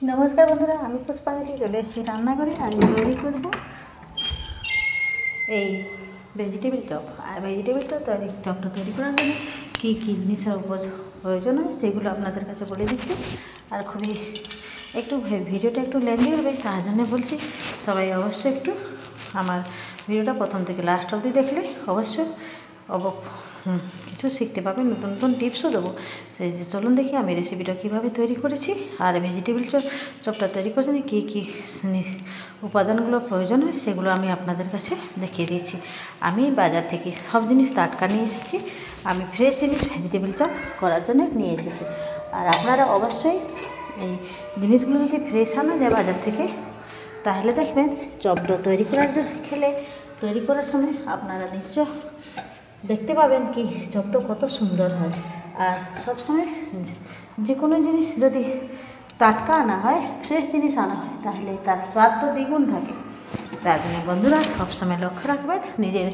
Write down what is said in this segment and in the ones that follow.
नमस्कार बंधुरा आमी पुष्पांजलि चले एसेছি রান্নাঘরে আর তৈরি করব এই ভেজিটেবল চপ। আর ভেজিটেবল চপটা তৈরি করার জন্য কী কী জিনিসের প্রয়োজন হয় সেগুলো আপনাদের কাছে বলে দিচ্ছি। আর খুবই একটু ভিডিওটা একটু লেন্দি হবে, তার জন্য বলছি সবাই অবশ্যই একটু আমার ভিডিওটা প্রথম থেকে লাস্ট অবধি দেখলে অবশ্যই কিছু শিখতে পারবেন, নতুন নতুন টিপসও দেবো। সেই যে চলুন দেখি আমি রেসিপিটা কীভাবে তৈরি করেছি আর ভেজিটেবল চপটা তৈরি করার জন্য কী কী উপাদানগুলো প্রয়োজন হয় সেগুলো আমি আপনাদের কাছে দেখিয়ে দিচ্ছি। আমি বাজার থেকে সব জিনিস টাটকা নিয়ে এসেছি, আমি ফ্রেশ জিনিস ভেজিটেবল চপ করার জন্য নিয়ে এসেছি। আর আপনারা অবশ্যই এই জিনিসগুলো যদি ফ্রেশ আনা যায় বাজার থেকে, তাহলে দেখবেন চপটা তৈরি করার সময় আপনারা নিশ্চয় দেখতে পাবেন কি চপটা কত সুন্দর হয়। আর সবসময় যে কোনো জিনিস যদি টাটকা আনা হয়, ফ্রেশ জিনিস আনা হয়, তাহলে তার স্বাদটা দ্বিগুণ থাকে। তার জন্য বন্ধুরা সবসময় লক্ষ্য রাখবেন নিজের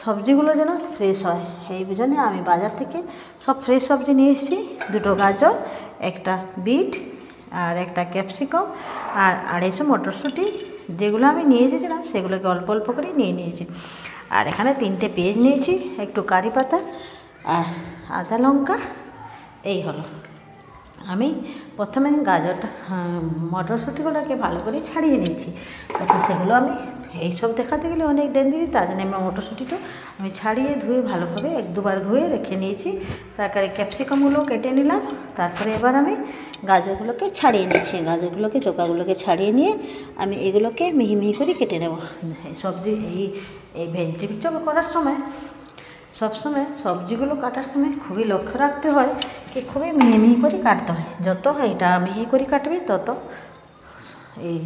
সবজিগুলো যেন ফ্রেশ হয়। এই জন্য আমি বাজার থেকে সব ফ্রেশ সবজি নিয়ে এসেছি, 2টো গাজর, একটা বিট আর একটা ক্যাপসিকাম আর 250 মটরশুঁটি। যেগুলো আমি নিয়ে এসেছিলাম সেগুলোকে অল্প অল্প করে নিয়ে নিয়েছি। আর এখানে 3টে পেঁয়াজ নিয়েছি, একটু কারি পাতা আর আদা লঙ্কা। এই হলো। আমি প্রথমে মটরশুঁটিগুলোকে ভালো করে ছাড়িয়ে নিয়েছি, তো সেগুলো আমি এইসব দেখাতে গেলে অনেক ডেন্দি দিই, তার জন্য আমি মটরশুঁটিটা আমি ছাড়িয়ে ধুয়ে ভালোভাবে 1-2বার ধুয়ে রেখে নিয়েছি। তারপরে ক্যাপসিকামগুলো কেটে নিলাম। তারপরে এবার আমি গাজরগুলোকে ছাড়িয়ে নিচ্ছি, গাজরগুলোকে চোকাগুলোকে ছাড়িয়ে নিয়ে আমি এগুলোকে মিহি মিহি করে কেটে নেব। এই ভেজিটেবল চপ করার সময় সবসময় সবজিগুলো কাটার সময় খুবই লক্ষ্য রাখতে হয় কি খুবই মিহি মিহি করে কাটতে হয়। যত এটা মিহি করে কাটবে তত এই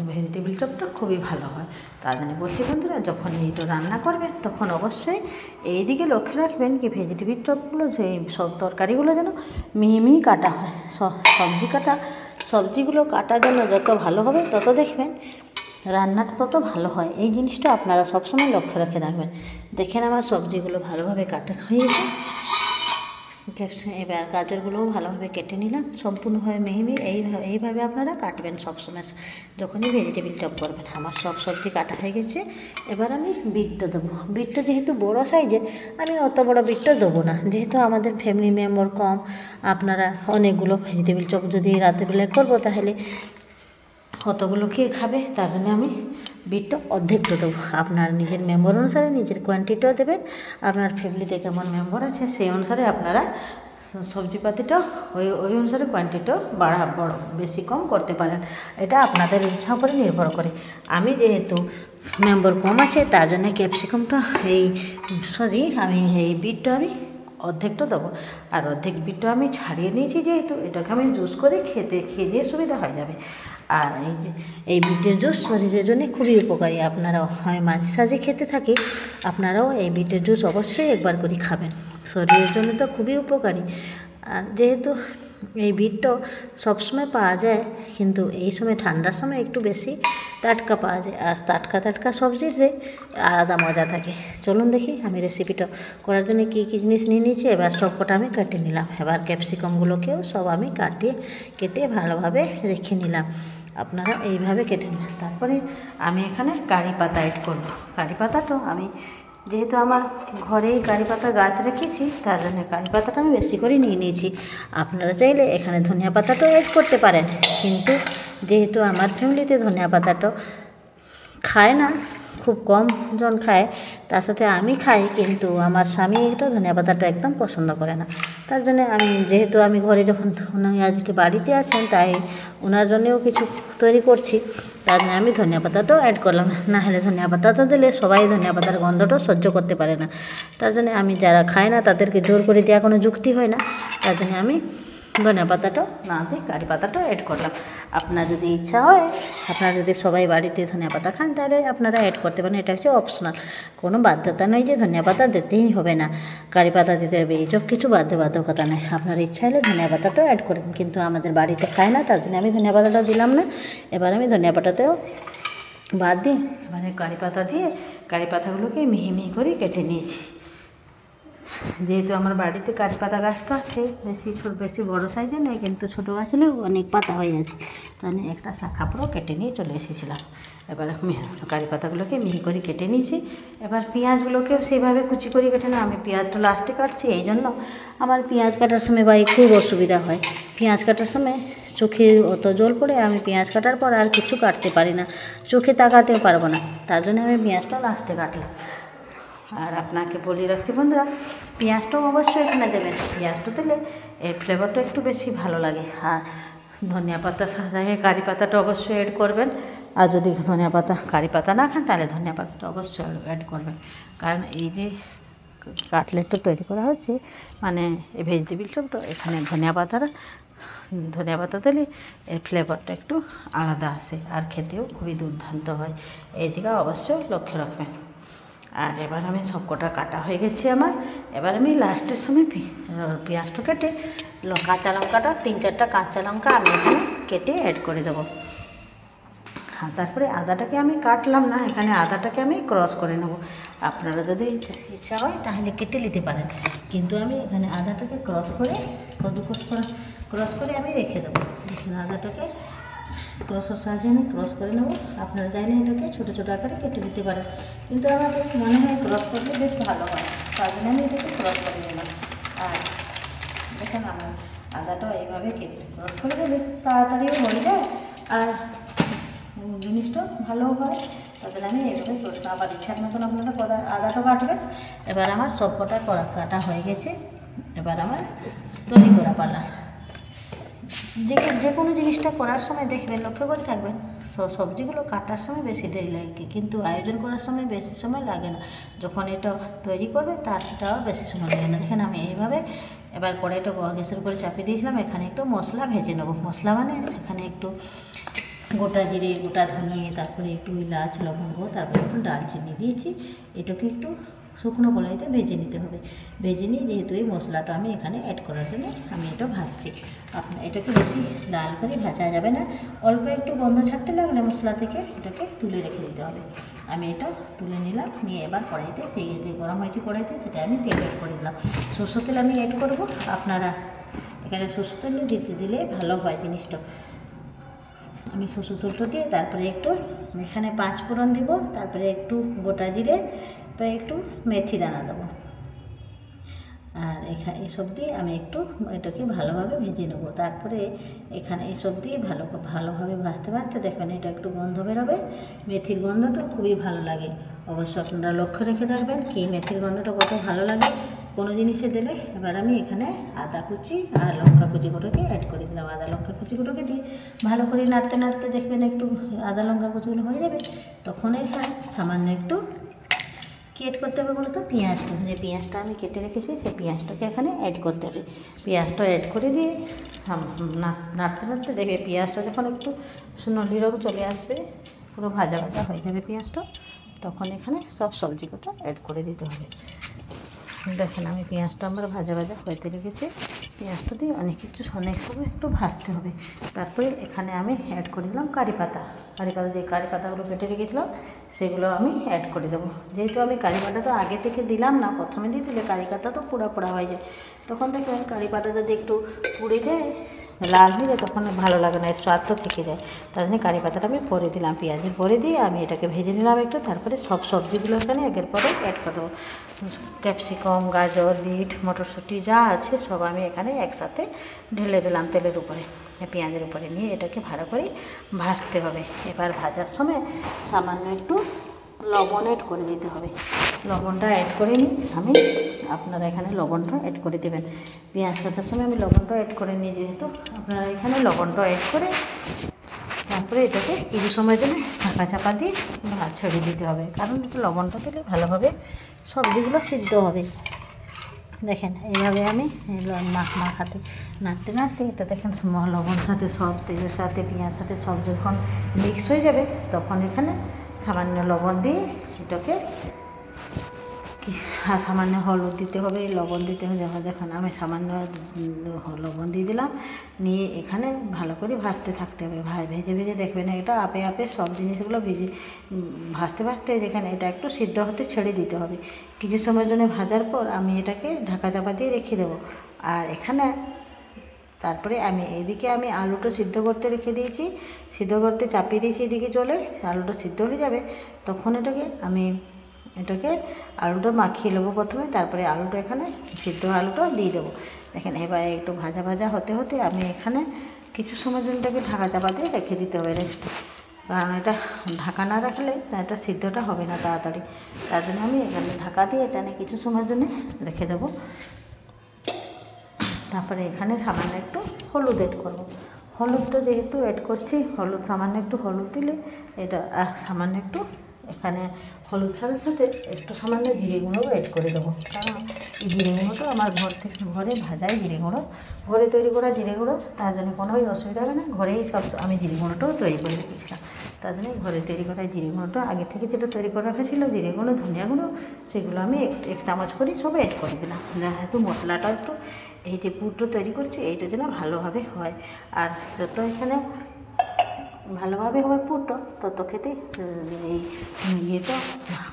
ভেজিটেবল চপটা খুবই ভালো হয়। তার জন্য বলছি বন্ধুরা, যখন এইটা রান্না করবেন তখন অবশ্যই এই দিকে লক্ষ্য রাখবেন কি ভেজিটেবল চপগুলো যে সব তরকারিগুলো যেন মিহি মিহি কাটা হয়। সবজিগুলো কাটা যেন যত ভালো হবে তত দেখবেন রান্নাটা তত ভালো হয়। এই জিনিসটা আপনারা সবসময় লক্ষ্য রেখে রাখবেন। দেখেন আমার সবজিগুলো ভালোভাবে কাটা হয়েছে। এবার গাজরগুলোও ভালোভাবে কেটে নিলাম, সম্পূর্ণভাবে মিহি এইভাবে আপনারা কাটবেন সবসময় যখনই ভেজিটেবল চপ করবেন। আমার সব সবজি কাটা হয়ে গেছে। এবার আমি বিটটা দেবো। বিটটা যেহেতু বড় সাইজের, আমি অত বড় বিটটা দেবো না, যেহেতু আমাদের ফ্যামিলি মেম্বার কম। আপনারা অনেকগুলো ভেজিটেবল চপ যদি রাতেরবেলায় করবো তাহলে কতগুলো কে খাবে, তার জন্য আমি বিটটা অর্ধেকটা দেবো। আপনার নিজের মেম্বার অনুসারে নিজের কোয়ান্টিটিও দেবেন। আপনার ফ্যামিলিতে কেমন মেম্বার আছে সেই অনুসারে আপনারা সবজিপাতিটা ওই অনুসারে কোয়ান্টিটিও বড় বেশি কম করতে পারেন। এটা আপনাদের ইচ্ছা উপরে নির্ভর করে। আমি যেহেতু মেম্বার কম আছে তার জন্য ক্যাপসিকামটা আমি এই বিটটা আমি অর্ধেকটা দেবো। আর অর্ধেক বিটটা আমি ছাড়িয়ে নিয়েছি, যেহেতু এটাকে আমি জুস করে খেতে সুবিধা হয়ে যাবে। আর এই বিটের জুস শরীরের জন্য খুবই উপকারী। আপনারাও আমি মাঝে সাঝে খেতে থাকি, আপনারাও এই বিটের জুস অবশ্যই একবার করে খাবেন, শরীরের জন্য তো খুবই উপকারী। আর যেহেতু এই বিটটাও সবসময় পাওয়া যায়, কিন্তু এই সময় ঠান্ডার সময় একটু বেশি টাটকা পাওয়া যায়। আর টাটকা সবজির যে আলাদা মজা থাকে। চলুন দেখি আমি রেসিপিটা করার জন্য কী কী জিনিস নিয়ে নিয়েছি। এবার সবকটা আমি কেটে নিলাম। এবার ক্যাপসিকামগুলোকেও সব আমি কেটে ভালোভাবে রেখে নিলাম। আপনারা এইভাবে কেটে নেবেন। তারপরে আমি এখানে কারি পাতা অ্যাড করব। কারি পাতাটা আমি যেহেতু আমার ঘরেই কারি পাতা গাছ রেখেছি, তার জন্য কারি পাতাটা আমি বেশি করে নিয়ে নিয়েছি। আপনারা চাইলে এখানে ধনিয়া পাতাটাও অ্যাড করতে পারেন, কিন্তু যেহেতু আমার ফ্যামিলিতে ধনিয়া পাতাটা খায় না, খুব কম জন খায়, তার সাথে আমি খাই, কিন্তু আমার স্বামী এটা ধনিয়া পাতাটা একদম পছন্দ করে না। তার জন্য যেহেতু আমি ঘরে যখন উনি আজকে বাড়িতে আছেন, তাই ওনার জন্যেও কিছু তৈরি করছি, তার জন্য আমি ধনিয়া পাতাটাও অ্যাড করলাম। না হলে ধনিয়া পাতাটা দিলে সবাই ধনিয়া পাতার গন্ধটাও সহ্য করতে পারে না। তার জন্য আমি যারা খায় না তাদেরকে জোর করে দেওয়া কোনো যুক্তি হয় না। তার জন্য আমি ধনিয়া পাতাটাও না দিয়ে কারি পাতাটাও অ্যাড করলাম। আপনার যদি ইচ্ছা হয়, আপনারা যদি সবাই বাড়িতে ধনিয়া পাতা খান, তাহলে আপনারা অ্যাড করতে পারেন। এটা হচ্ছে অপশনাল, কোনো বাধ্যতা নয় যে ধনিয়া পাতা দিতেই হবে না, কারি পাতা দিতে হবে, এইসব কিছু বাধ্যবাধকতা নেই। আপনার ইচ্ছা হলে ধনিয়া পাতাটাও অ্যাড করে দিন, কিন্তু আমাদের বাড়িতে খায় না, তার জন্য আমি ধনিয়া পাতাটা দিলাম না। এবার আমি ধনিয়া পাতাতেও বাদ দিয়ে কারি পাতা দিয়ে কারি পাতাগুলোকে মিহি মিহি করে কেটে নিয়েছি। যেহেতু আমার বাড়িতে কারি পাতা গাছটা আছে, বেশি বড় সাইজের নেই, কিন্তু ছোটো গাছ হলেও অনেক পাতা হয়ে আছে। তো আমি একটা শাখা পুরো কেটে নিয়ে চলে এসেছিলাম। এবার কারি পাতাগুলোকে মিহি করে কেটে নিয়েছি। এবার পেঁয়াজগুলোকেও সেইভাবে কুচি করে কেটে না, আমি পেঁয়াজটা লাস্টে কাটছি, এই জন্য আমার পেঁয়াজ কাটার সময় খুব অসুবিধা হয়। পেঁয়াজ কাটার সময় চোখে অত জল পড়ে, আমি পেঁয়াজ কাটার পর আর কিছু কাটতে পারি না, চোখে তাকাতেও পারবো না, তার জন্য আমি পেঁয়াজটা লাস্টে কাটলাম। আর আপনাকে বলে রাখছি বন্ধুরা, পেঁয়াজটাও অবশ্যই এখানে দেবেন, পেঁয়াজটা দিলে এর ফ্লেভারটা একটু বেশি ভালো লাগে। আর ধনিয়া পাতা সাথে কারি পাতাটা অবশ্যই অ্যাড করবেন। আর যদি ধনিয়া পাতা কারি পাতা না খান, তাহলে ধনিয়া পাতাটা অবশ্যই অ্যাড করবেন। কারণ এই যে কাটলেটটা তৈরি করা হচ্ছে, মানে এই ভেজিটেবিল চপটা, এখানে ধনিয়া পাতা দিলে এর ফ্লেভারটা একটু আলাদা আসে, আর খেতেও খুবই দুর্দান্ত হয়। এই দিকে অবশ্যই লক্ষ্য রাখবেন। আর এবার আমি সবকটা কাটা হয়ে গেছে আমার। এবার আমি লাস্টের সময় পেঁয়াজটা কেটে কাঁচা লঙ্কাটা 3-4টা কাঁচা লঙ্কা আমি এখানে কেটে অ্যাড করে দেবো। হ্যাঁ, তারপরে আদাটাকে আমি কাটলাম না, এখানে আদাটাকে আমি ক্রস করে নেব। আপনারা যদি ইচ্ছা হয় তাহলে কেটে নিতে পারেন, কিন্তু আমি এখানে আদাটাকে ক্রস করে আমি রেখে দেবো। দেখুন, আদাটাকে ক্রসের সাহায্যে আমি ক্রস করে নেব। আপনারা চাইলে এটাকে ছোটো ছোটো আকারে কেটে নিতে পারেন, কিন্তু আমার মনে হয় ক্রস করলে বেশ ভালো হয়, তার জন্য আমি এটাকে ক্রস করে নিলাম। আর দেখুন, আমার আদাটা এইভাবে কেটে ক্রস করে দেবে, তাড়াতাড়িও হয়ে যায় আর জিনিসটা ভালো হয়। তাদের আমি এইভাবে করতাম। আবার ইচ্ছার মতন আপনারা আদাটা কাটবেন। এবার আমার সবকটা কাটা হয়ে গেছে। এবার আমার তৈরি করা পালা। যে কোনো জিনিসটা করার সময় দেখবেন, লক্ষ্য করে থাকবেন, সবজিগুলো কাটার সময় বেশি দেরি লাগে, কিন্তু আয়োজন করার সময় বেশি সময় লাগে না। যখন এটা তৈরি করবে তারটাও বেশি সময় লাগে না। দেখেন, আমি এইভাবে এবার কড়াইটা গ্যাসের উপরে চাপিয়ে দিয়েছিলাম। এখানে একটু মশলা ভেজে নেবো। মশলা মানে সেখানে একটু গোটা জিরে, গোটা ধনিয়ে, তারপরে একটু এলাচ, লবঙ্গ, তারপরে একটু দারচিনি দিয়েছি। এটাকে একটু শুকনো কড়াইতে ভেজে নিতে হবে। ভেজে নিয়ে যেহেতু এই মশলাটা আমি এখানে অ্যাড করার জন্য আমি এটা ভাজছি। আপনার এটাকে বেশি লাল করে ভাজা যাবে না, অল্প একটু গন্ধ ছাড়তে লাগলে মশলা থেকে এটাকে তুলে রেখে দিতে হবে। আমি এটা তুলে নিলাম, নিয়ে এবার কড়াইতে সেই যে গরম হয়েছে কড়াইতে, সেটা আমি তেল অ্যাড করে দিলাম। সরষের তেল আমি অ্যাড করব। আপনারা এখানে সরষের তেল দিলে ভালো হয় জিনিসটা। আমি সরষের তেলটা দিয়ে তারপরে একটু এখানে 5 ফোড়ন দিব, তারপরে একটু গোটা জিরে, তারপরে একটু মেথি দানা দেবো। আর এখানে এসব দিয়ে আমি একটু এটাকে ভালোভাবে ভেজে নেবো। তারপরে এখানে এসব দিয়ে ভালোভাবে ভাজতে দেখবেন এটা একটু গন্ধ বেরোবে। মেথির গন্ধটা খুবই ভালো লাগে। অবশ্য আপনারা লক্ষ্য রেখে থাকবেন কি মেথির গন্ধটা কত ভালো লাগে কোনো জিনিসে দিলে। এবার আমি এখানে আদা কুচি আর লঙ্কা কুচিগুলোকে অ্যাড করে দিলাম। আদা লঙ্কা কুচিগুলোকে দিয়ে ভালো করে নাড়তে দেখবেন একটু আদা লঙ্কা কুচিগুলো হয়ে যাবে। তখন এখানে সামান্য একটু কি অ্যাড করতে হবে বলো তো, পেঁয়াজটা, যে পেঁয়াজটা আমি কেটে রেখেছি সেই পেঁয়াজটাকে এখানে অ্যাড করতে হবে। পেঁয়াজটা অ্যাড করে দিয়ে নাড়তে দেখবে পেঁয়াজটা যখন একটু সোনালি রং চলে আসবে, পুরো ভাজা হয়ে যাবে পেঁয়াজটা, তখন এখানে সব সবজিগুলো অ্যাড করে দিতে হবে। দেখেন, আমি পেঁয়াজটা আমার ভাজা হইতে রেখেছি। পেঁয়াজটা দিয়ে অনেক সময় একটু ভাজতে হবে। তারপরে এখানে আমি অ্যাড করে দিলাম কারি পাতা। যে কারি পাতাগুলো কেটে রেখেছিলাম সেগুলো আমি অ্যাড করে দেবো। যেহেতু আমি কারি পাতা তো আগে থেকে দিলাম না, প্রথমে দিয়ে দিলে কারি পাতা তো পোড়া হয়ে যায়। তখন দেখবেন কারি পাতা যদি একটু পুড়ে যায়, লাল হয়ে যায়, তখন ভালো লাগে না, স্বাদ তো থেকে যায়। তার জন্য কারি পাতাটা আমি পরে দিলাম। পেঁয়াজের পরে দিয়ে আমি এটাকে ভেজে নিলাম একটু। তারপরে সব সবজিগুলো এখানে একের পরে অ্যাড করে দেবো। ক্যাপসিকাম, গাজর, বিট, মটরশুঁটি যা আছে সব আমি এখানে একসাথে ঢেলে দিলাম তেলের উপরে, পেঁয়াজের উপরে, নিয়ে এটাকে ভালো করে ভাজতে হবে। এবার ভাজার সময় সামান্য একটু লবণ অ্যাড করে দিতে হবে। লবণটা অ্যাড করে নিই আমি, আপনারা এখানে লবণটা অ্যাড করে দেবেন। পেঁয়াজ ভাজার সময় আমি লবণটা অ্যাড করে নিই, যেহেতু আপনারা এখানে লবণটা অ্যাড করে তারপরে এটাকে কিছু সময় জন্য চাপা দিয়ে ভাত ছড়িয়ে দিতে হবে। কারণ একটু লবণটা দিলে ভালোভাবে সবজিগুলো সিদ্ধ হবে। দেখেন, এইভাবে আমি মাখাতে নাড়তে এটা দেখেন লবণ সাথে সব তেলের সাথে পেঁয়াজ সাথে সব যখন মিক্স হয়ে যাবে, তখন এখানে সামান্য লবণ দিয়ে এটাকে সামান্য হলুদ দিতে হবে, লবণ দিতে হবে। দেখুন আমি সামান্য লবণ দিয়ে দিলাম, নিয়ে এখানে ভালো করে ভাজতে থাকতে হবে। ভেজে ভেজে দেখবেন এটা আপে আপে সব জিনিসগুলো ভাজতে ভাজতে যেখানে এটা একটু সিদ্ধ হতে ছেড়ে দিতে হবে। কিছু সময়ের জন্য ভাজার পর আমি এটাকে ঢাকা চাপা দিয়ে রেখে দেবো। আর এখানে তারপরে এদিকে আমি আলুটা সিদ্ধ করতে রেখে দিয়েছি, সিদ্ধ করতে চাপিয়ে দিয়েছি এদিকে চলে, আলুটা সিদ্ধ হয়ে যাবে তখন এটাকে আলুটা মাখিয়ে নেবো প্রথমে, তারপরে আলুটা এখানে সিদ্ধ আলুটা দিয়ে দেবো। দেখেন এবার একটু ভাজা ভাজা হতে হতে আমি এখানে কিছু সময়ের জন্য এটাকে ঢাকা চাপা দিয়ে রেখে দিতে হবে রেস্টে, কারণ এটা ঢাকা না রাখলে এটা সিদ্ধটা হবে না তাড়াতাড়ি। তার জন্য আমি এখানে ঢাকা দিয়ে এটা কিছু সময়ের জন্য রেখে দেবো। তারপরে এখানে সামান্য একটু হলুদ অ্যাড করবো। হলুদটা যেহেতু অ্যাড করছি, সামান্য একটু হলুদ দিলে এটা সামান্য একটু এখানে হলুদ সাথে সাথে একটু সামান্য জিরে গুঁড়োও অ্যাড করে দেবো, কারণ এই জিরে গুঁড়োটা আমার ঘরে ভাজাই জিরে গুঁড়ো, ঘরে তৈরি করা জিরে গুঁড়ো, তার জন্য কোনোই অসুবিধা হবে না। ঘরেই সব আমি জিরে গুঁড়োটাও তৈরি করে রেখেছিলাম, তার জন্য ঘরে তৈরি করা জিরে গুঁড়োটা আগে থেকে যেটা তৈরি করে রাখা ছিল, জিরে গুঁড়ো ধনিয়া গুঁড়ো, সেগুলো আমি এক চামচ করে সব অ্যাড করে দিলাম। যেহেতু মশলাটা একটু এই যে পুরটা তৈরি করছি এইটার জন্য ভালোভাবে হয়, আর যত এখানে ভালোভাবে হবে পুরটা তত খেতে এই ইয়েটা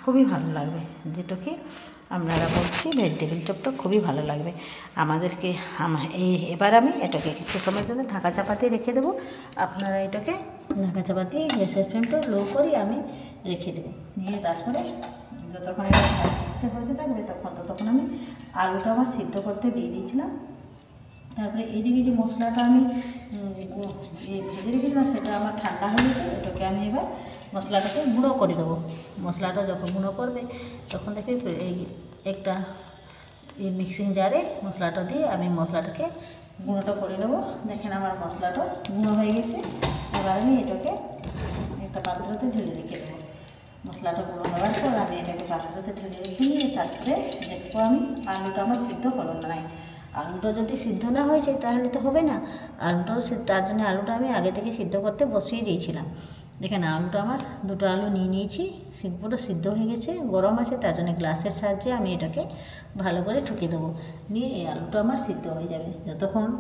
খুবই ভালো লাগবে, যেটা কি আপনারা বলছি ভেজিটেবিল চপটা খুবই ভালো লাগবে আমাদেরকে। এবার আমি এটাকে কিছু সময়ের জন্য ঢাকা চাপা দিয়ে রেখে দেবো। আপনারা এটাকে ঢাকা চাপা দিয়ে গ্যাসের ফ্লেমটা লো করে আমি রেখে দেবো, নিয়ে তারপরে যতক্ষণ এটা হতে থাকবে ততক্ষণ আমি আলুটা আমার সিদ্ধ করতে দিয়ে দিয়েছিলাম। তারপরে এইদিকে যে মশলাটা আমি ভেজে রেখেছিলাম সেটা আমার ঠান্ডা হয়ে গেছে, ওটাকে আমি এবার মশলাটাকে গুঁড়ো করে দেবো। মশলাটা যখন গুঁড়ো করবে তখন দেখে এই একটা মিক্সিং জারে মশলাটা দিয়ে আমি মশলাটাকে গুঁড়োটা করে নেবো। দেখেন আমার মশলাটা গুঁড়ো হয়ে গেছে, এবার আমি এটাকে একটা পাত্রতে ঢেলে রেখে দেবো। মশলাটা গুঁড়ো হওয়ার পর আমি এটাকে পাত্রতে ঢেলে রেখে নিয়ে তারপরে দেখবো আমি আলুটা আমার সিদ্ধ হলো না। আলুটা যদি সিদ্ধ না হয়েছে তাহলে তো হবে না, তার জন্য আলুটা আমি আগে থেকে সিদ্ধ করতে বসিয়ে দিয়েছিলাম। দেখেন আলুটা আমার দুটো আলু নিয়ে নিয়েছি, পুরো সিদ্ধ হয়ে গেছে, গরম আছে, তার জন্য গ্লাসের সাহায্যে আমি এটাকে ভালো করে ঠুকে দেবো, নিয়ে এই আলুটা আমার সিদ্ধ হয়ে যাবে যতক্ষণ।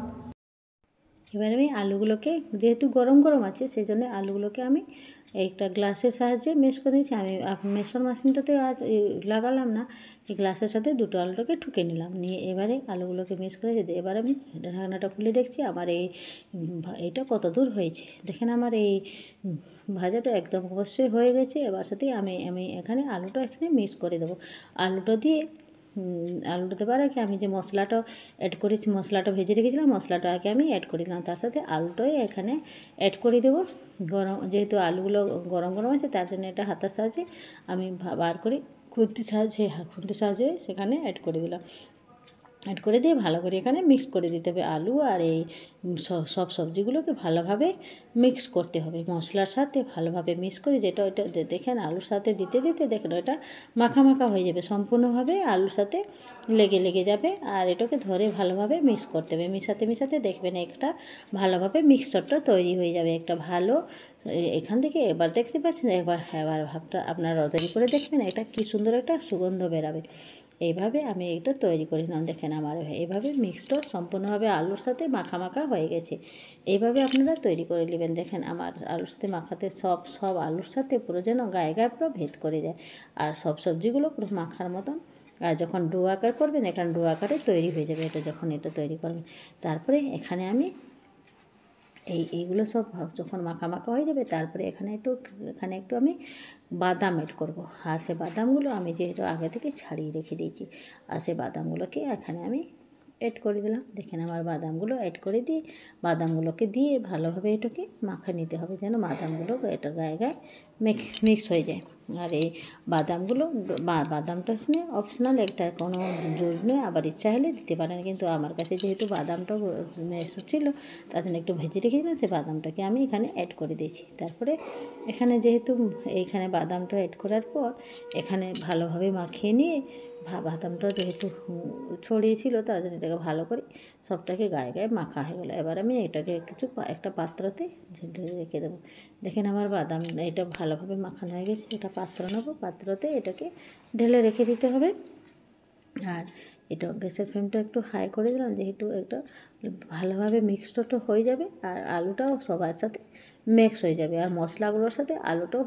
এবার আমি আলুগুলোকে যেহেতু গরম গরম আছে সেই জন্য আলুগুলোকে আমি একটা গ্লাসের সাহায্যে মেশ করে নিয়েছি। আমি মেশর মেশিনটাতে আর লাগালাম না, এই গ্লাসের সাথে দুটো আলুটাকে ঠুকে নিলাম, নিয়ে এবারে আলুগুলোকে মেশ করে দিতে এবার আমি ঢাকনাটা খুলে দেখছি আমার এইটা কত দূর হয়েছে। দেখেন আমার এই ভাজাটা একদম অবশ্যই হয়ে গেছে। এবার সাথে আমি এখানে আলুটা এখানে মিক্স করে দেবো। আলুটা দেওয়ার আগে আমি যে মশলাটা অ্যাড করেছি, মশলাটা ভেজে রেখেছিলাম, মশলাটা আগে আমি অ্যাড করে দিলাম, তার সাথে আলুটাই এখানে অ্যাড করে দেবো। যেহেতু আলুগুলো গরম গরম আছে তার জন্য এটা হাতের সাহায্যে আমি বার করে খুন্তির সাহায্যে সেখানে অ্যাড করে দিলাম। অ্যাড করে দিয়ে ভালো করে এখানে মিক্স করে দিতে হবে। আলু আর এই সব সবজিগুলোকে ভালোভাবে মিক্স করতে হবে মশলার সাথে, ভালোভাবে মিক্স করে যেটা ওইটা দেখেন আলুর সাথে দিতে দিতে দেখেন ওটা মাখা মাখা হয়ে যাবে, সম্পূর্ণভাবে আলুর সাথে লেগে যাবে। আর এটাকে ধরে ভালোভাবে মিক্স করতে হবে, মিশাতে দেখবেন একটা ভালোভাবে মিক্সচারটা তৈরি হয়ে যাবে একটা ভালো। এখান থেকে এবার দেখতে পাচ্ছেন, এবার ভাবটা আপনারা তৈরি করে দেখবেন এটা কী সুন্দর একটা সুগন্ধ বেরাবে। এইভাবে আমি এটা তৈরি করে নিলাম। দেখেন আমার এইভাবে মিক্সড সম্পূর্ণভাবে আলুর সাথে মাখা হয়ে গেছে। এইভাবে আপনারা তৈরি করে নেবেন। দেখেন আমার আলুর সাথে মাখাতে সব আলুর সাথে পুরো যেন গায়ে পুরো ভেদ করে যায়, আর সব সবজিগুলো পুরো মাখার মতন। আর যখন ডো আকার করবেন এখানে ডো আকারে তৈরি হয়ে যাবে এটা, যখন এটা তৈরি করবেন তারপরে এখানে আমি এইগুলো সব যখন মাখা হয়ে যাবে তারপরে এখানে একটু আমি বাদাম অ্যাড করবো। আর সে বাদামগুলো আমি যেহেতু আগে থেকে ছাড়িয়ে রেখে দিয়েছি, আর সে বাদামগুলোকে এখানে আমি অ্যাড করে দিলাম। দেখেন আমার বাদামগুলো অ্যাড করে দিয়ে বাদামগুলোকে দিয়ে ভালোভাবে এটাকে মাখা নিতে হবে যেন বাদামগুলো এটার গায়ে মিক্স হয়ে যায়। আর এই বাদামটা অপশনাল, একটা কোনো জোর নেই, আবার ইচ্ছা হলে দিতে পারেন, কিন্তু আমার কাছে যেহেতু বাদামটা ছিল তার জন্য একটু ভেজে রেখেছিলাম, সেই বাদামটাকে আমি এখানে অ্যাড করে দিয়েছি। তারপরে এখানে যেহেতু এইখানে বাদামটা অ্যাড করার পর এখানে ভালোভাবে মাখিয়ে নিয়ে বাদামটা যেহেতু ছড়িয়েছিল তার জন্য এটাকে ভালো করে সবটাকে গায়ে মাখা হয়ে গেলো। এবার আমি এটাকে একটা পাত্রতে ঢেলে রেখে দেবো। দেখেন আমার বাদাম এটা ভালোভাবে মাখানো হয়ে গেছে, এটা পাত্র নেবো, পাত্রতে এটাকে ঢেলে রেখে দিতে হবে। আর এটা গ্যাসের ফ্লেমটা একটু হাই করে দিলাম, যেহেতু একটা ভালোভাবে মিক্সডটা হয়ে যাবে আর আলুটাও সবার সাথে মিক্স হয়ে যাবে, আর মশলাগুলোর সাথে আলুটাও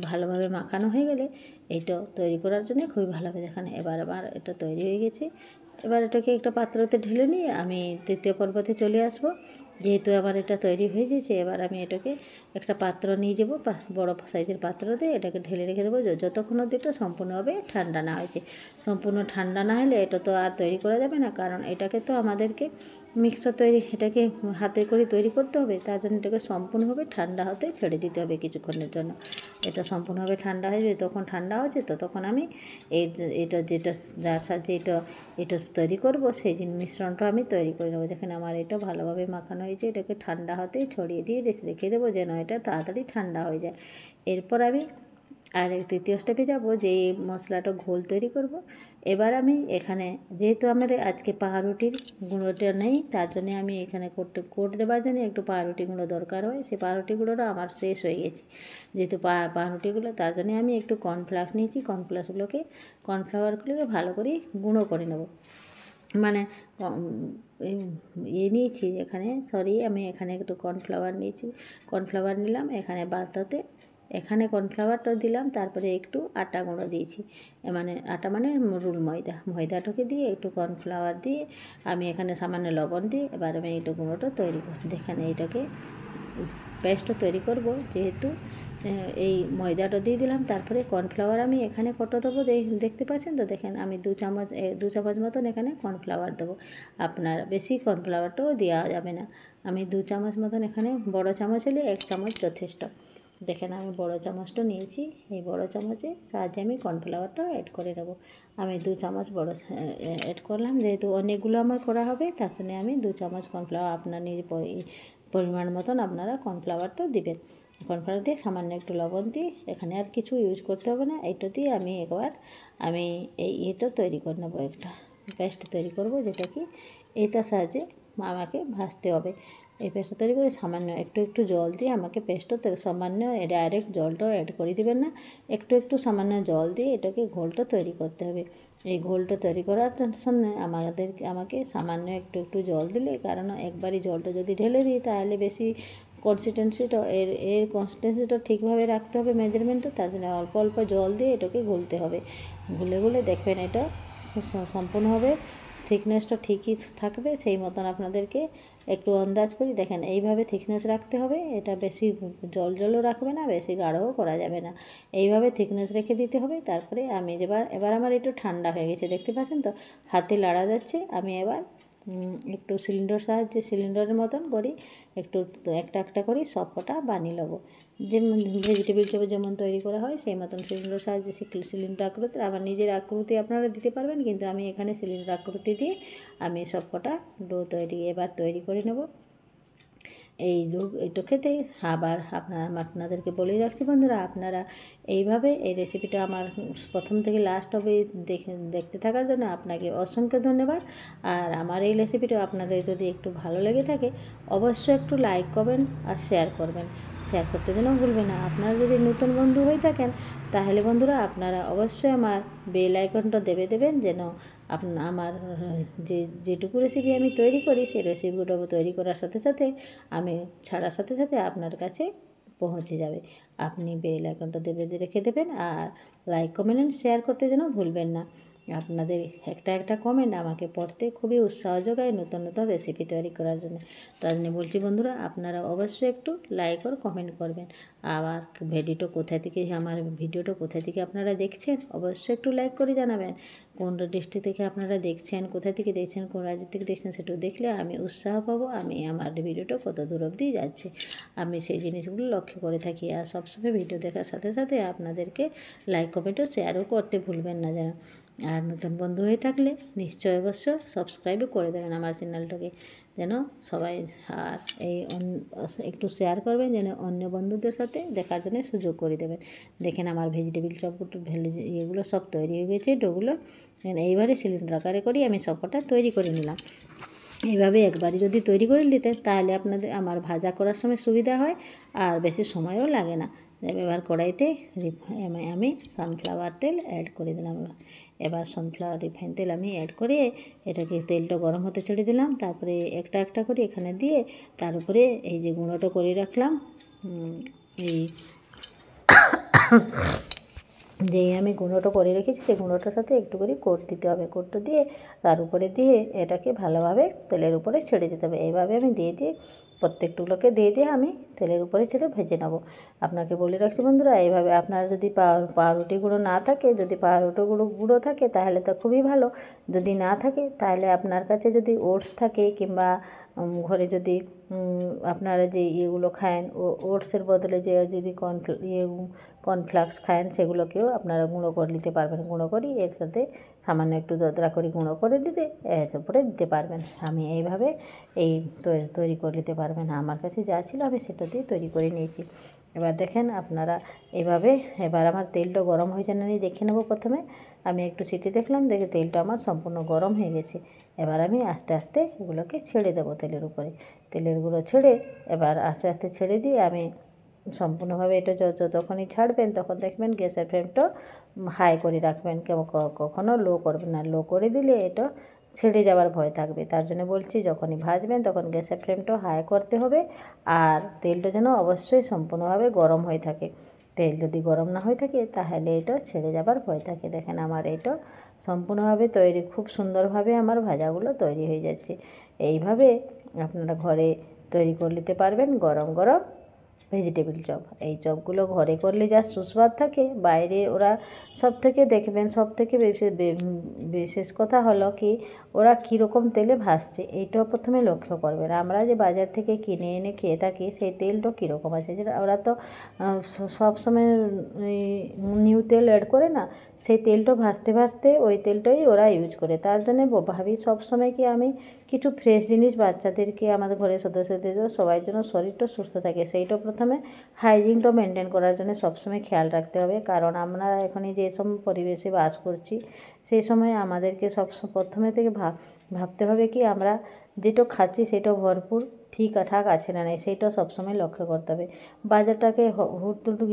ভালোভাবে মাখানো হয়ে গেলে এইটা তৈরি করার জন্য খুবই ভালো হবে। দেখেন এবার আবার এটা তৈরি হয়ে গেছে। এবার এটাকে একটা পাত্রতে ঢেলে নিয়ে আমি তৃতীয় পর্বতে চলে আসব। যেহেতু আবার এটা তৈরি হয়ে গেছে, এবার আমি এটাকে একটা পাত্র নিয়ে যাব, বড় সাইজের পাত্র দিয়ে এটাকে ঢেলে রেখে দেবো যতক্ষণ অবধি এটা সম্পূর্ণভাবে ঠান্ডা না হয়েছে। সম্পূর্ণ ঠান্ডা না হলে এটা তো আর তৈরি করা যাবে না, কারণ এটাকে তো আমাদেরকে মিক্সচার এটাকে হাতে করে তৈরি করতে হবে। তার জন্য এটাকে সম্পূর্ণভাবে ঠান্ডা হতে ছেড়ে দিতে হবে কিছুক্ষণের জন্য। এটা সম্পূর্ণভাবে ঠান্ডা হয়ে যাবে, তখন ঠান্ডা হচ্ছে তো তখন আমি এটা যেটা যার সাহায্যে এটা তৈরি করব সেই মিশ্রণটা আমি তৈরি করে নেবো। যেখানে আমার এটা ভালোভাবে মাখানো হয়েছে, এটাকে ঠান্ডা হতে ছড়িয়ে দিয়ে রেখে দেবো যেন এটা তাড়াতাড়ি ঠান্ডা হয়ে যায়। এরপর আমি আর তৃতীয় স্টেপে যাব, যে মশলাটা ঘোল তৈরি করব। এবার আমি এখানে যেহেতু আমার আজকে পাউরুটির গুঁড়োটা নেই, তার জন্য আমি এখানে কোট দেওয়ার জন্য একটু পাউরুটি গুঁড়ো দরকার হয়। সেই পাউরুটি গুঁড়োটা আমার শেষ হয়ে গেছে, যেহেতু পাউরুটিগুলো, তার জন্য আমি একটু কর্নফ্লাক্স নিয়েছি। কর্নফ্লাওয়ারগুলোকে ভালো করে গুঁড়ো করে নেব। মানে নিয়েছি আমি এখানে একটু কর্নফ্লাওয়ার নিয়েছি, কর্নফ্লাওয়ার নিলাম এখানে বাতাতে, এখানে কর্নফ্লাওয়ারটা দিলাম, তারপরে একটু আটা গুঁড়ো দিয়েছি, আটা মানে রুল ময়দাটাকে দিয়ে একটু কর্নফ্লাওয়ার দিয়ে আমি এখানে সামান্য লবণ দিয়ে এবার আমি এইটা গুঁড়োটা তৈরি করব। দেখেন এইটাকে পেস্টটা তৈরি করব, যেহেতু এই ময়দাটা দিয়ে দিলাম, তারপরে কর্নফ্লাওয়ার আমি এখানে কত দেবো দেখতে পাচ্ছেন তো। দেখেন আমি দু চামচ মতন এখানে কর্নফ্লাওয়ার দেবো। আপনার বেশি কর্নফ্লাওয়ারটাও দেওয়া যাবে না। আমি 2 চামচ মতন এখানে, বড় চামচ হলে 1 চামচ যথেষ্ট। দেখেন আমি বড় চামচটা নিয়েছি, এই বড় চামচের সাহায্যে আমি কর্নফ্লাওয়ারটা অ্যাড করে দেবো। আমি 2 চামচ অ্যাড করলাম, যেহেতু অনেকগুলো আমার করা হবে তার জন্য আমি 2 চামচ কর্নফ্লাওয়ার, আপনার নিজের পরিমাণ মতন আপনারা কর্নফ্লাওয়ারটা দিবেন। কর্নফ্লাওয়ার দিয়ে সামান্য একটু লবণ দিয়ে, এখানে আর কিছু ইউজ করতে হবে না। এইটা দিয়ে আমি এটা তৈরি করে নেবো, একটা পেস্ট তৈরি করব, যেটা কি এটার সাহায্যে আমাকে ভাজতে হবে। এই পেস্টটা তৈরি করে সামান্য একটু জল দিয়ে আমাকে পেস্টটা সামান্য, ডাইরেক্ট জলটাও অ্যাড করে দিবেন না, একটু সামান্য জল দিয়ে এটাকে ঘোলটা তৈরি করতে হবে। এই ঘোলটা তৈরি করার জন্য আমাকে সামান্য একটু জল দিলে, কারণ একবারই জলটা যদি ঢেলে দিই তাহলে বেশি কনসিস্টেন্সিটা ঠিকভাবে রাখতে হবে মেজারমেন্টটা, তার জন্য অল্প অল্প জল দিয়ে এটাকে গুলতে হবে। গুলে দেখবেন এটা সম্পূর্ণভাবে থিকনেসটা ঠিকই থাকবে। সেই মতন আপনাদেরকে একটু আন্দাজ করি, দেখেন এইভাবে থিকনেস রাখতে হবে। এটা বেশি জলও রাখবে না, বেশি গাঢ়ও করা যাবে না, এইভাবে থিকনেস রেখে দিতে হবে। তারপরে আমি এবার আমার একটু ঠান্ডা হয়ে গেছে, দেখতে পাচ্ছেন তো, হাতে লাড়া যাচ্ছে। আমি এবার একটু সিলিন্ডারের মতন করি একটা করি সব কটা বানিয়ে নেবো। যেমন ভেজিটেবিল চপ যেমন তৈরি করা হয় সেই মতন সিলিন্ডার সাহায্যে সিলিন্ডার আকৃতি, আবার নিজের আকৃতি আপনারা দিতে পারবেন, কিন্তু আমি এখানে সিলিন্ডার আকৃতি দিয়ে আমি সব কটা এবার তৈরি করে নেব। এইটা খেতে আবার আপনাদেরকে বলেই রাখছি বন্ধুরা, আপনারা এইভাবে এই রেসিপিটা আমার প্রথম থেকে লাস্ট অবধি দেখতে থাকার জন্য আপনাকে অসংখ্য ধন্যবাদ। আর আমার এই রেসিপিটা আপনাদের যদি একটু ভালো লেগে থাকে অবশ্যই একটু লাইক করবেন আর শেয়ার করবেন। শেয়ার করতে যেন ভুলবেন না। আপনারা যদি নতুন বন্ধু হয়ে থাকেন তাহলে বন্ধুরা আপনারা অবশ্যই আমার বেল আইকনটা দেবেন, যেন আমার যেটুকু রেসিপি আমি তৈরি করি সেই রেসিপিগুলো তৈরি করার সাথে সাথে আমি ছাড়ার সাথে সাথে আপনার কাছে পৌঁছে যাবে। আপনি বেল আইকনটা রেখে দেবেন, আর লাইক কমেন্ট শেয়ার করতে যেন ভুলবেন না। আপনাদের একটা কমেন্ট আমাকে পড়তে খুবই উৎসাহ যোগায় নতুন রেসিপি তৈরি করার জন্য। তার জন্য বলছি বন্ধুরা, আপনারা অবশ্যই একটু লাইক আর কমেন্ট করবেন। আবার আমার ভিডিওটা কোথায় থেকে আপনারা দেখছেন অবশ্যই একটু লাইক করে জানাবেন। কোন ডিস্ট্রিক্ট থেকে আপনারা দেখছেন, কোথায় থেকে দেখছেন, কোন রাজ্য থেকে দেখছেন, সেটা দেখলে আমি উৎসাহ পাবো আমার ভিডিওটা কত দূর অবধি যাচ্ছে। আমি সেই জিনিসগুলো লক্ষ্য করে থাকি। আর সবসময় ভিডিও দেখার সাথে সাথে আপনাদেরকে লাইক কমেন্টও শেয়ারও করতে ভুলবেন না যেন। আর নতুন বন্ধু হয়ে থাকলে নিশ্চয় অবশ্য সাবস্ক্রাইবও করে দেবেন আমার চ্যানেলটাকে, যেন সবাই। আর একটু শেয়ার করবেন যেন অন্য বন্ধুদের সাথে দেখার জন্য সুযোগ করে দেবেন। দেখেন আমার ভেজিটেবিল চপ এগুলো সব তৈরি হয়ে গেছে ডোগুলো। এইবারে সিলিন্ডার আকারে করি আমি সবকটা তৈরি করে নিলাম। এইভাবে একবারই যদি তৈরি করে নিতেন তাহলে আপনাদের আমার ভাজা করার সময় সুবিধা হয় আর বেশি সময়ও লাগে না। এবার কড়াইতে আমি সানফ্লাওয়ার তেল অ্যাড করে দিলাম। এবার সানফ্লাওয়ার রিফাইন তেল আমি অ্যাড করে এটাকে তেলটা গরম হতে ছেড়ে দিলাম। তারপরে একটা একটা করে এখানে দিয়ে তার উপরে এই যে গুঁড়োটা করে রাখলাম, এই যেই আমি গুঁড়োটা করে রেখেছি সেই গুঁড়োটার সাথে একটু করে কোট দিতে হবে। কোটটা দিয়ে তার উপরে দিয়ে এটাকে ভালোভাবে তেলের উপরে ছেড়ে দিতে হবে। এইভাবে আমি দিয়ে প্রত্যেকগুলোকে দিয়ে আমি তেলের উপরে ছেড়ে ভেজে নেব। আপনাকে বলে রাখছি বন্ধুরা, এইভাবে আপনার যদি পাউরুটি গুঁড়ো না থাকে, যদি পাউরুটি গুঁড়ো থাকে তাহলে তো খুবই ভালো। যদি না থাকে তাহলে আপনার কাছে যদি ওটস থাকে কিংবা ঘরে যদি আপনারা যে ইয়েগুলো খান ওটসের বদলে যে যদি কর্নফ্লেক্স খান সেগুলোকেও আপনারা গুঁড়ো করে নিতে পারবেন। গুঁড়ো করি এর সাথে সামান্য একটু দরদরা করে গুঁড়ো করে দিতে এর উপরে দিতে পারবেন। আমি এইভাবে এই তৈরি করে নিতে পারবেন। আমার কাছে যা ছিল আমি সেটা দিয়ে তৈরি করে নিয়েছি। এবার দেখেন আপনারা এইভাবে, এবার আমার তেলটা গরম হয়েছে না দেখে নেব। প্রথমে আমি একটু ছিটে দেখলাম, দেখে তেলটা আমার সম্পূর্ণ গরম হয়ে গেছে। এবার আমি আস্তে আস্তে এগুলোকে ছেড়ে দেবো তেলের উপরে। তেলেরগুলো ছেড়ে এবার আস্তে আস্তে ছেড়ে দিয়ে আমি সম্পূর্ণভাবে এটা যতক্ষণই ছাড়বেন তখন দেখবেন গ্যাসের ফ্লেমটা হাই করে রাখবেন, কখনও লো করবেন না। লো করে দিলে এটা ছেড়ে যাওয়ার ভয় থাকবে। তার জন্য বলছি যখনই ভাজবেন তখন গ্যাসের ফ্লেমটা হাই করতে হবে আর তেলটা যেন অবশ্যই সম্পূর্ণভাবে গরম হয়ে থাকে। তেল যদি গরম না হয়ে থাকে তাহলে এটা ছেড়ে যাবার ভয় থাকে। দেখেন আমার এটা সম্পূর্ণভাবে তৈরি, খুব সুন্দরভাবে আমার ভাজাগুলো তৈরি হয়ে যাচ্ছে। এইভাবে আপনারা ঘরে তৈরি করে নিতে পারবেন গরম গরম ভেজিটেবিল চপ। এই চপগুলো ঘরে করলে যা সুস্বাদ থাকে, বাইরে ওরা সবথেকে দেখবেন সবথেকে বিশেষ কথা হলো কি ওরা কীরকম তেলে ভাজছে এইটাও প্রথমে লক্ষ্য করবেন। আমরা যে বাজার থেকে কিনে এনে খেয়ে থাকি সেই তেলটা কীরকম আছে, যেটা ওরা তো সবসময় নিউ তেল অ্যাড করে না, সেই তেলটা ভাজতে ভাজতে ওই তেলটাই ওরা ইউজ করে। তার জন্য ভাবি সবসময় কি আমি কিছু ফ্রেশ জিনিস বাচ্চাদেরকে, আমাদের ঘরের সদস্যদেরও সবার জন্য শরীরটা সুস্থ থাকে সেইটা প্রথমে হাইজিনটা মেনটেন করার জন্য সবসময় খেয়াল রাখতে হবে। কারণ আমরা এখনই যেসব পরিবেশে বাস করছি সেই সময় আমাদেরকে প্রথমে থেকে ভাবতে হবে কি আমরা যেটা খাচ্ছি সেটা ভরপুর ঠিকঠাক আছে না নেই সেইটা সবসময় লক্ষ্য করতে হবে। বাজারটাকে হুটতুটু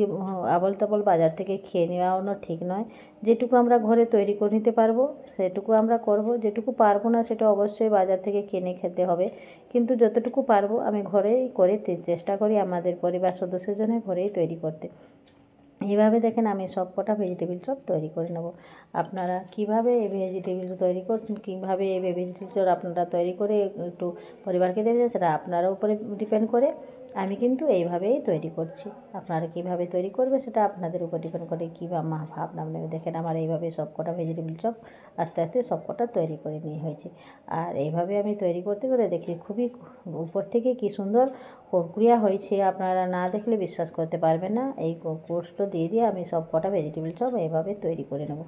আবল তাবল বাজার থেকে খেয়ে নেওয়ানো ঠিক নয়। যেটুকু আমরা ঘরে তৈরি করে নিতে পারবো সেটুকু আমরা করব, যেটুকু পারবো না সেটা অবশ্যই বাজার থেকে কিনে খেতে হবে। কিন্তু যতটুকু পারবো আমি ঘরেই করে চেষ্টা করি আমাদের পরিবার সদস্যের জন্য ঘরেই তৈরি করতে। এইভাবে দেখেন আমি সব কটা ভেজিটেবিল চপ তৈরি করে নেব। আপনারা কীভাবে এই ভেজিটেবিল তৈরি করছেন, কীভাবে এই ভেজিটেবিল চপ আপনারা তৈরি করে একটু পরিবারকে দেবেন সেটা আপনার উপরে ডিপেন্ড করে। আমি কিন্তু এইভাবেই তৈরি করছি। আপনারা কীভাবে তৈরি করবে সেটা আপনাদের উপর ডিপেন্ড করে। কী ভাবনা নেবে। দেখেন আমার এইভাবে সব কটা ভেজিটেবিল চপ আস্তে আস্তে সব কটা তৈরি করে নিয়ে হয়েছে। আর এইভাবে আমি তৈরি করতে করে দেখি খুবই উপর থেকে কী সুন্দর প্রক্রিয়া হয়েছে, আপনারা না দেখলে বিশ্বাস করতে পারবেন না। এই কোর্সটা দিয়ে আমি সব কটা ভেজিটেবিল চপ এইভাবে তৈরি করে নেব।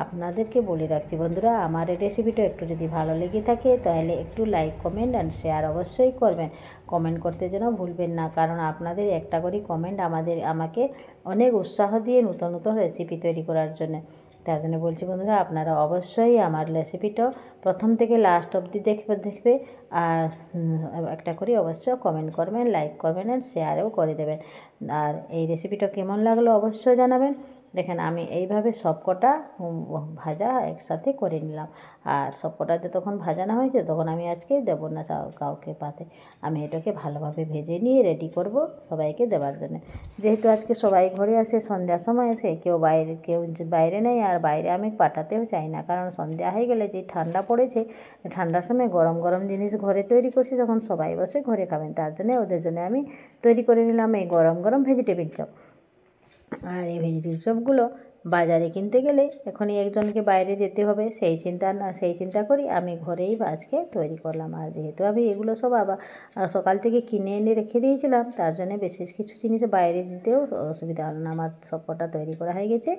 আপনাদেরকে বলে রাখছি বন্ধুরা, আমার এই রেসিপিটা একটু যদি ভালো লেগে থাকে তাহলে একটু লাইক কমেন্ট অ্যান্ড শেয়ার অবশ্যই করবেন। কমেন্ট করতে যেন ভুলবেন না, কারণ আপনাদের একটা করে কমেন্ট আমাকে অনেক উৎসাহ দিয়ে নতুন নতুন রেসিপি তৈরি করার জন্য। তার জন্য বলছি বন্ধুরা আপনারা অবশ্যই আমার রেসিপিটা প্রথম থেকে লাস্ট অবধি দেখবে আর একটা করে অবশ্যই কমেন্ট করবেন, লাইক করবেন আর শেয়ারও করে দেবেন। আর এই রেসিপিটা কেমন লাগলো অবশ্যই জানাবেন। দেখেন আমি এইভাবে সব কটা ভাজা একসাথে করে নিলাম। আর সব কটা যতক্ষণ ভাজা না হয়েছে তখন আমি আজকে দেবো না কাউকে পাতে। আমি এটাকে ভালোভাবে ভেজে নিয়ে রেডি করব সবাইকে দেওয়ার জন্য। যেহেতু আজকে সবাই ঘরে আসে, সন্ধ্যার সময় আসে, কেউ বাইরে নেই আর বাইরে আমি পাঠাতেও চাই না। কারণ সন্ধ্যা হয়ে গেলে যে ঠান্ডা পড়েছে, ঠান্ডার সময় গরম গরম জিনিস ঘরে তৈরি করছি যখন সবাই বসে ঘরে খাবেন, তার জন্য ওদের জন্য আমি তৈরি করে নিলাম এই গরম গরম ভেজিটেবিল চপ। আর এই ভেজিটেবিল চপগুলো বাজারে কিনতে গেলে এখনই একজনকে বাইরে যেতে হবে, সেই চিন্তা করি আমি ঘরেই আজকে তৈরি করলাম। আর যেহেতু আমি এগুলো সব আবার সকাল থেকে কিনে এনে রেখে দিয়েছিলাম তার জন্য বিশেষ কিছু জিনিস বাইরে যেতেও অসুবিধা হলো না। আমার সব কটা তৈরি করা হয়ে গেছে।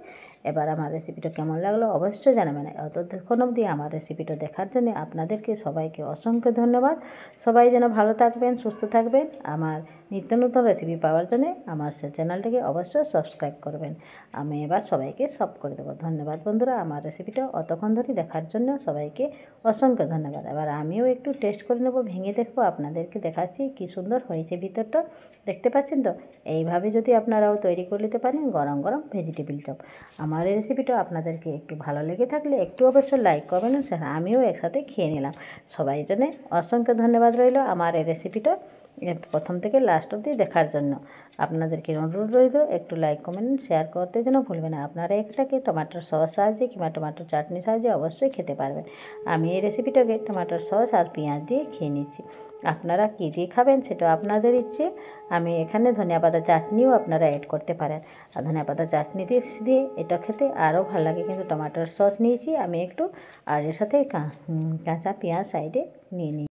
এবার আমার রেসিপিটা কেমন লাগলো অবশ্যই জানাবেন। অতক্ষণ অবধি আমার রেসিপিটা দেখার জন্য আপনাদেরকে সবাইকে অসংখ্য ধন্যবাদ। সবাই যেন ভালো থাকবেন, সুস্থ থাকবেন। আমার নিত্য নতুন রেসিপি পাওয়ার জন্য আমার চ্যানেলটিকে অবশ্যই সাবস্ক্রাইব করবেন। আমি এবার সবাইকে সব করে দেবো। ধন্যবাদ বন্ধুরা, আমার রেসিপিটা অতক্ষণ ধরে দেখার জন্য সবাইকে অসংখ্য ধন্যবাদ। এবার আমিও একটু টেস্ট করে নেবো, ভেঙে দেখবো, আপনাদেরকে দেখাচ্ছি কী সুন্দর হয়েছে ভিতরটা। দেখতে পাচ্ছেন তো? এইভাবে যদি আপনারাও তৈরি করে নিতে পারেন গরম গরম ভেজিটেবিল চপ। আমার এই রেসিপিটা আপনাদেরকে একটু ভালো লেগে থাকলে একটু অবশ্যই লাইক করবেন। আমিও একসাথে খেয়ে নিলাম। সবাই জন্য অসংখ্য ধন্যবাদ রইল আমার এই রেসিপিটা প্রথম থেকে লাস্ট অবধি দেখার জন্য। আপনাদেরকে অনুরোধ রইল একটু লাইক কমেন্ট শেয়ার করতে যেন ভুলবেন না। আপনারা এটাকে টমেটোর সস সাহায্যে কিংবা টমেটোর চাটনির সাহায্যে অবশ্যই খেতে পারবেন। আমি এই রেসিপিটাকে টমেটোর সস আর পেঁয়াজ দিয়ে খেয়ে নিচ্ছি। আপনারা কী দিয়ে খাবেন সেটা আপনাদের ইচ্ছে। আমি এখানে ধনিয়া পাতা চাটনিও আপনারা অ্যাড করতে পারেন। আর ধনিয়া পাতা চাটনি দিয়ে এটা খেতে আরও ভালো লাগে। কিন্তু টমেটোর সস নিয়েছি আমি একটু, আর এর সাথে কাঁচা পেঁয়াজ সাইডে নিয়ে নিই।